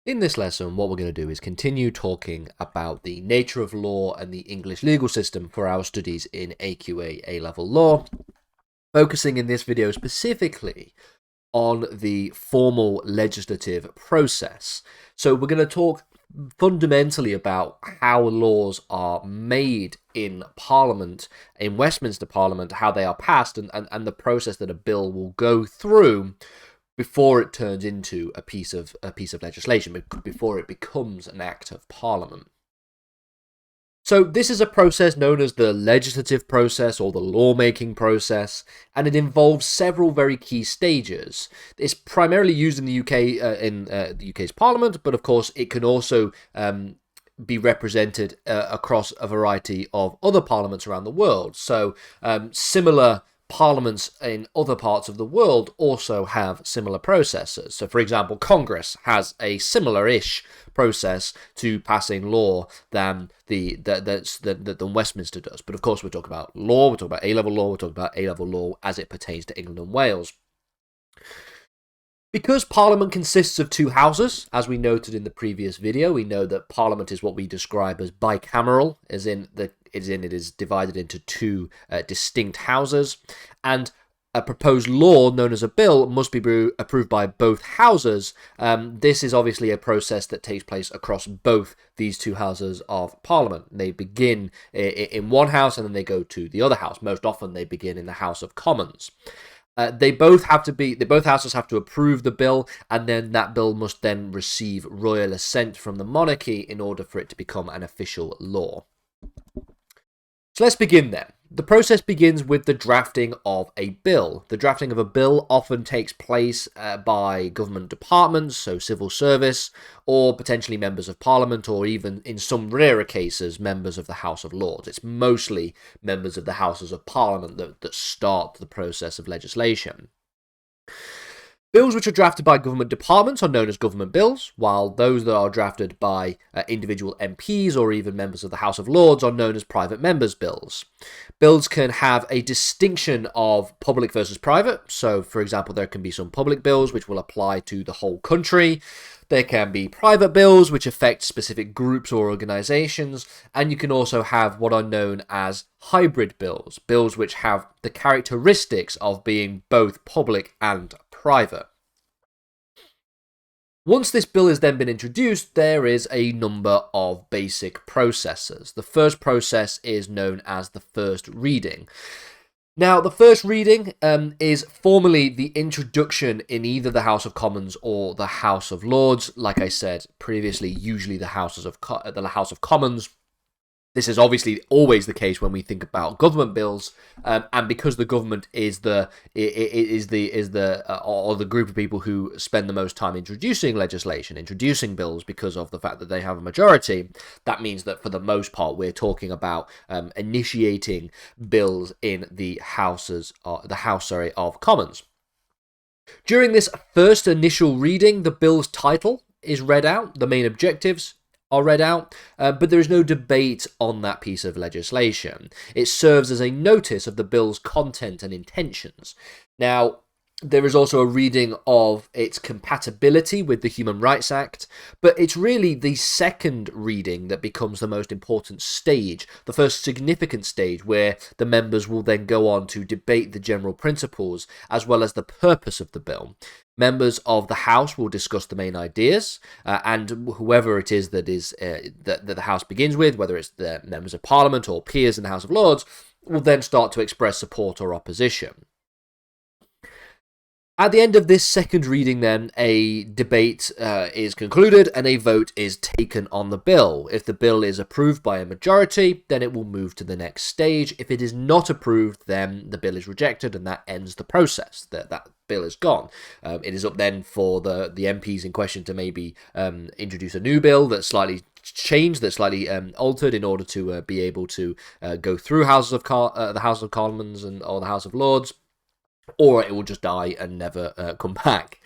In this lesson, what we're going to do is continue talking about the nature of law and the English legal system for our studies in AQA A-level law, focusing in this video specifically on the formal legislative process. So we're going to talk fundamentally about how laws are made in Parliament, in Westminster Parliament, how they are passed, and the process that a bill will go through before it turns into a piece of legislation, before it becomes an act of Parliament. So this is a process known as the legislative process or the lawmaking process, and it involves several very key stages. It's primarily used in the UK, in the UK's Parliament, but of course it can also be represented across a variety of other parliaments around the world. So similar parliaments in other parts of the world also have similar processes. So, for example, Congress has a similar-ish process to passing law than the Westminster does. But of course, we're talking about law, we're talking about A-level law, we're talking about A-level law as it pertains to England and Wales. Because Parliament consists of two houses, as we noted in the previous video, we know that Parliament is what we describe as bicameral, as in it is divided into two distinct houses, and a proposed law known as a bill must be approved by both houses. This is obviously a process that takes place across both these two houses of Parliament. They begin in one house and then they go to the other house. Most often they begin in the House of Commons. Both houses have to approve the bill, and then that bill must then receive royal assent from the monarchy in order for it to become an official law. So let's begin then. The process begins with the drafting of a bill. The drafting of a bill often takes place by government departments, so civil service, or potentially members of Parliament, or even in some rarer cases, members of the House of Lords. It's mostly members of the Houses of Parliament that start the process of legislation. Bills which are drafted by government departments are known as government bills, while those that are drafted by individual MPs or even members of the House of Lords are known as private members' bills. Bills can have a distinction of public versus private, so for example there can be some public bills which will apply to the whole country. There can be private bills which affect specific groups or organisations, and you can also have what are known as hybrid bills, bills which have the characteristics of being both public and private. Once this bill has then been introduced, there is a number of basic processes. The first process is known as the first reading. Now, the first reading is formally the introduction in either the House of Commons or the House of Lords. Like I said previously, usually the House of Commons. This is obviously always the case when we think about government bills, and because the government is the group of people who spend the most time introducing legislation, introducing bills, because of the fact that they have a majority. That means that for the most part, we're talking about initiating bills in the House of Commons. During this first initial reading, the bill's title is read out, the main objectives are read out, but there is no debate on that piece of legislation. It serves as a notice of the bill's content and intentions. Now, there is also a reading of its compatibility with the Human Rights Act, but it's really the second reading that becomes the most important stage, the first significant stage where the members will then go on to debate the general principles as well as the purpose of the bill. Members of the House will discuss the main ideas, and whoever it is that the House begins with, whether it's the members of Parliament or peers in the House of Lords, will then start to express support or opposition. At the end of this second reading, then, a debate is concluded and a vote is taken on the bill. If the bill is approved by a majority, then it will move to the next stage. If it is not approved, then the bill is rejected and that ends the process. That bill is gone. It is up then for the MPs in question to maybe introduce a new bill that's slightly changed, that's slightly altered in order to be able to go through the House of Commons or the House of Lords, or it will just die and never come back.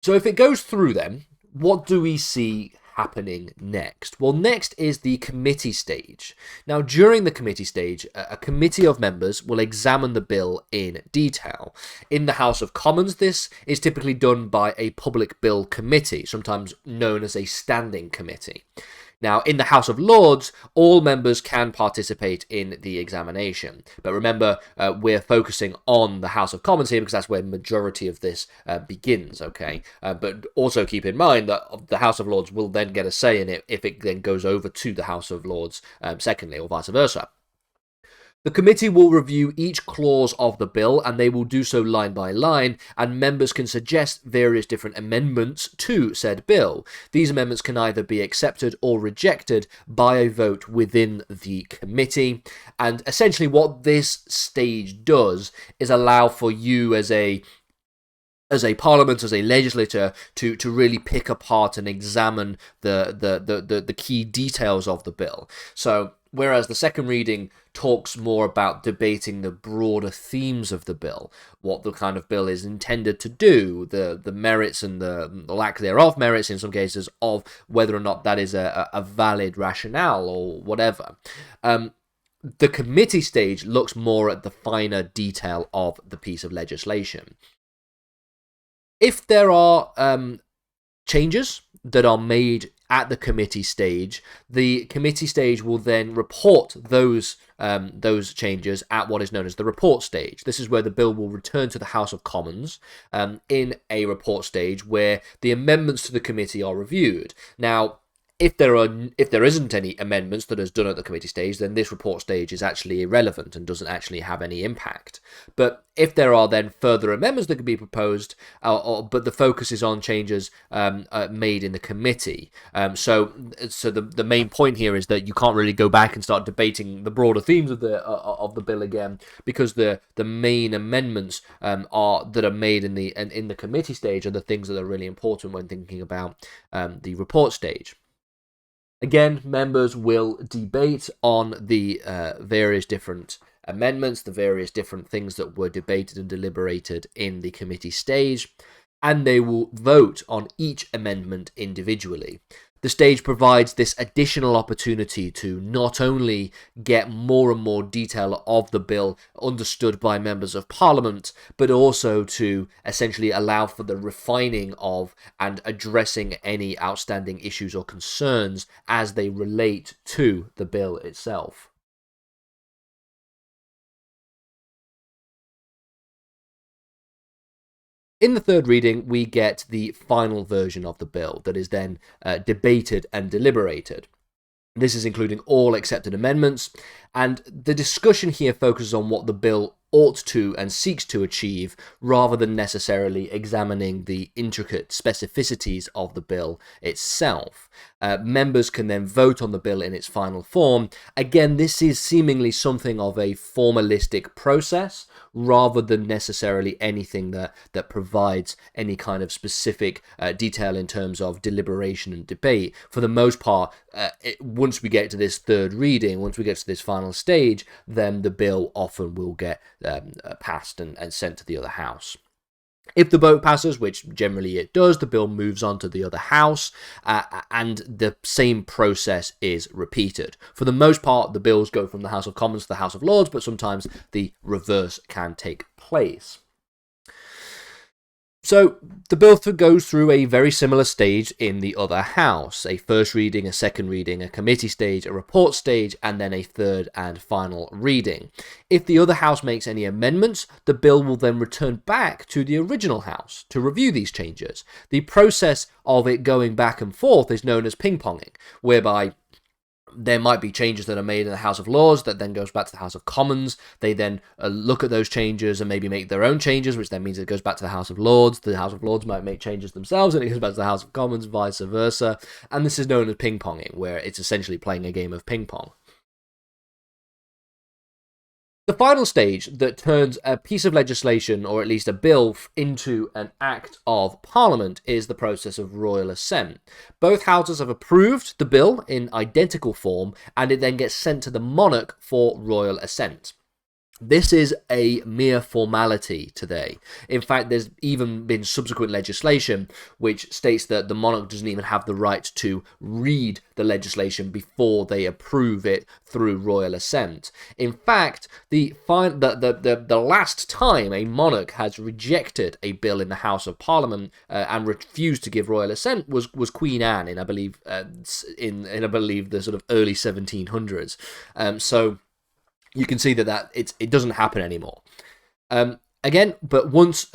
So if it goes through then, what do we see happening next? Well, next is the committee stage. Now, during the committee stage, a committee of members will examine the bill in detail. In the House of Commons, this is typically done by a public bill committee, sometimes known as a standing committee. Now, in the House of Lords, all members can participate in the examination. But remember, we're focusing on the House of Commons here because that's where the majority of this begins, okay? But also keep in mind that the House of Lords will then get a say in it if it then goes over to the House of Lords secondly, or vice versa. The committee will review each clause of the bill, and they will do so line by line, and members can suggest various different amendments to said bill. These amendments can either be accepted or rejected by a vote within the committee, and essentially what this stage does is allow for you as a parliament, as a legislature, to really pick apart and examine the key details of the bill. So, whereas the second reading talks more about debating the broader themes of the bill, what the kind of bill is intended to do, the merits and the lack thereof merits in some cases of whether or not that is a valid rationale or whatever. The committee stage looks more at the finer detail of the piece of legislation. If there are changes that are made at the committee stage, the committee stage will then report those changes at what is known as the report stage. This is where the bill will return to the House of Commons in a report stage where the amendments to the committee are reviewed. Now, if there isn't any amendments that is done at the committee stage, then this report stage is actually irrelevant and doesn't actually have any impact. But if there are then further amendments that can be proposed, but the focus is on changes made in the committee. So the main point here is that you can't really go back and start debating the broader themes of the bill again, because the main amendments that are made in the committee stage are the things that are really important when thinking about the report stage. Again, members will debate on the various different amendments, the various different things that were debated and deliberated in the committee stage, and they will vote on each amendment individually. The stage provides this additional opportunity to not only get more and more detail of the bill understood by members of Parliament, but also to essentially allow for the refining of and addressing any outstanding issues or concerns as they relate to the bill itself. In the third reading, we get the final version of the bill that is then debated and deliberated. This is including all accepted amendments, and the discussion here focuses on what the bill ought to and seeks to achieve, rather than necessarily examining the intricate specificities of the bill itself. Members can then vote on the bill in its final form. Again, this is seemingly something of a formalistic process, rather than necessarily anything that provides any kind of specific detail in terms of deliberation and debate. For the most part, once we get to this third reading, once we get to this final stage, then the bill often will get passed and sent to the other house. If the vote passes, which generally it does, the bill moves on to the other house, and the same process is repeated. For the most part, the bills go from the House of Commons to the House of Lords, but sometimes the reverse can take place. So the bill goes through a very similar stage in the other house: a first reading, a second reading, a committee stage, a report stage, and then a third and final reading. If the other house makes any amendments, the bill will then return back to the original house to review these changes. The process of it going back and forth is known as ping-ponging, whereby there might be changes that are made in the House of Lords that then goes back to the House of Commons. They then look at those changes and maybe make their own changes, which then means it goes back to the House of Lords. The House of Lords might make changes themselves and it goes back to the House of Commons, vice versa. And this is known as ping-ponging, where it's essentially playing a game of ping-pong. The final stage that turns a piece of legislation, or at least a bill, into an act of Parliament is the process of royal assent. Both houses have approved the bill in identical form, and it then gets sent to the monarch for royal assent. This is a mere formality today. In fact, there's even been subsequent legislation which states that the monarch doesn't even have the right to read the legislation before they approve it through royal assent. In fact, the last time a monarch has rejected a bill in the House of Parliament and refused to give royal assent was Queen Anne in, I believe, the sort of early 1700s. So you can see that it doesn't happen anymore. Again, but once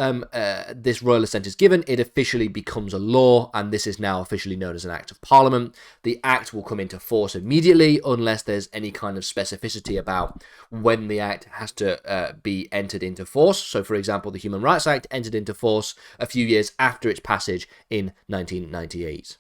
this royal assent is given, it officially becomes a law, and this is now officially known as an Act of Parliament. The Act will come into force immediately unless there's any kind of specificity about when the Act has to be entered into force. So, for example, the Human Rights Act entered into force a few years after its passage in 1998.